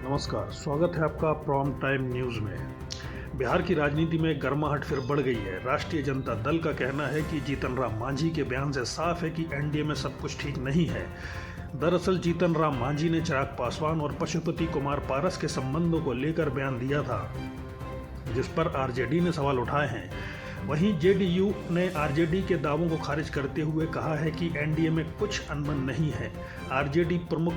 नमस्कार, स्वागत है आपका प्राइम टाइम न्यूज़ में। बिहार की राजनीति में गर्माहट फिर बढ़ गई है। राष्ट्रीय जनता दल का कहना है कि जीतन राम मांझी के बयान से साफ है कि एनडीए में सब कुछ ठीक नहीं है। दरअसल जीतन राम मांझी ने चिराग पासवान और पशुपति कुमार पारस के संबंधों को लेकर बयान दिया था, जिस पर आरजेडी ने सवाल उठाए हैं। वहीं जेडीयू ने आरजेडी के दावों को खारिज करते हुए कहा है कि एनडीए में कुछ अनबन नहीं है। आरजेडी प्रमुख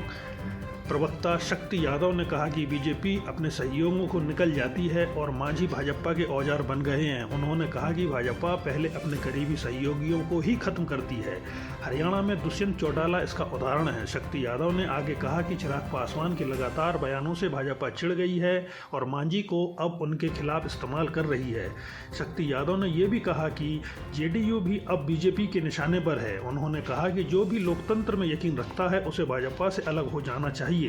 प्रवक्ता शक्ति यादव ने कहा कि बीजेपी अपने सहयोगियों को निकल जाती है और मांझी भाजपा के औजार बन गए हैं। उन्होंने कहा कि भाजपा पहले अपने करीबी सहयोगियों को ही खत्म करती है। हरियाणा में दुष्यंत चौटाला इसका उदाहरण है। शक्ति यादव ने आगे कहा कि चिराग पासवान के लगातार बयानों से भाजपा चिढ़ गई है और मांझी को अब उनके खिलाफ इस्तेमाल कर रही है। शक्ति यादव ने यह भी कहा कि जेडीयू भी अब बीजेपी के निशाने पर है। उन्होंने कहा कि जो भी लोकतंत्र में यकीन रखता है उसे भाजपा से अलग हो जाना चाहिए।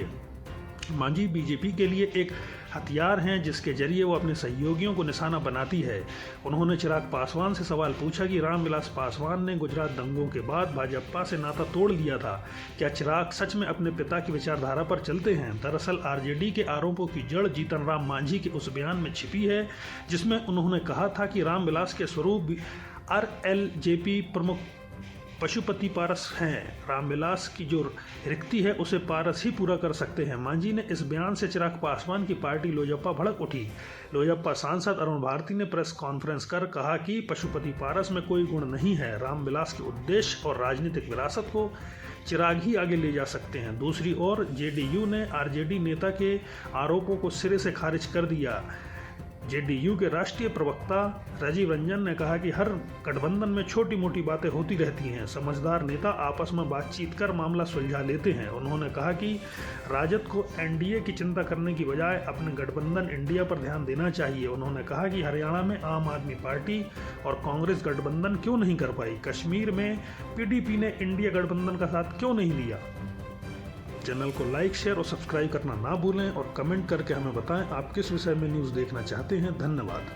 मांझी बीजेपी के लिए एक हथियार हैं जिसके जरिए वो अपने सहयोगियों को निशाना बनाती है। उन्होंने चिराग पासवान से सवाल पूछा कि रामविलास पासवान ने गुजरात दंगों के बाद भाजपा से नाता तोड़ लिया था। क्या चिराग सच में अपने पिता की विचारधारा पर चलते हैं? दरअसल आरजेडी के आरोपों की जड़ जीतन राम मांझी के उस बयान में छिपी है जिसमें उन्होंने कहा था कि रामविलास के स्वरूप आरएलजेपी प्रमुख पशुपति पारस हैं। रामविलास की जो रिक्ति है उसे पारस ही पूरा कर सकते हैं। मांझी ने इस बयान से चिराग पासवान की पार्टी लोजपा भड़क उठी। लोजपा सांसद अरुण भारती ने प्रेस कॉन्फ्रेंस कर कहा कि पशुपति पारस में कोई गुण नहीं है। रामविलास के उद्देश्य और राजनीतिक विरासत को चिराग ही आगे ले जा सकते हैं। दूसरी ओर जेडीयू ने आरजेडी नेता के आरोपों को सिरे से खारिज कर दिया। जेडीयू के राष्ट्रीय प्रवक्ता राजीव रंजन ने कहा कि हर गठबंधन में छोटी मोटी बातें होती रहती हैं। समझदार नेता आपस में बातचीत कर मामला सुलझा लेते हैं। उन्होंने कहा कि राजद को एनडीए की चिंता करने की बजाय अपने गठबंधन इंडिया पर ध्यान देना चाहिए। उन्होंने कहा कि हरियाणा में आम आदमी पार्टी और कांग्रेस गठबंधन क्यों नहीं कर पाई? कश्मीर में पीडीपी ने इंडिया गठबंधन का साथ क्यों नहीं दिया? चैनल को लाइक, शेयर और सब्सक्राइब करना ना भूलें और कमेंट करके हमें बताएं आप किस विषय में न्यूज़ देखना चाहते हैं। धन्यवाद।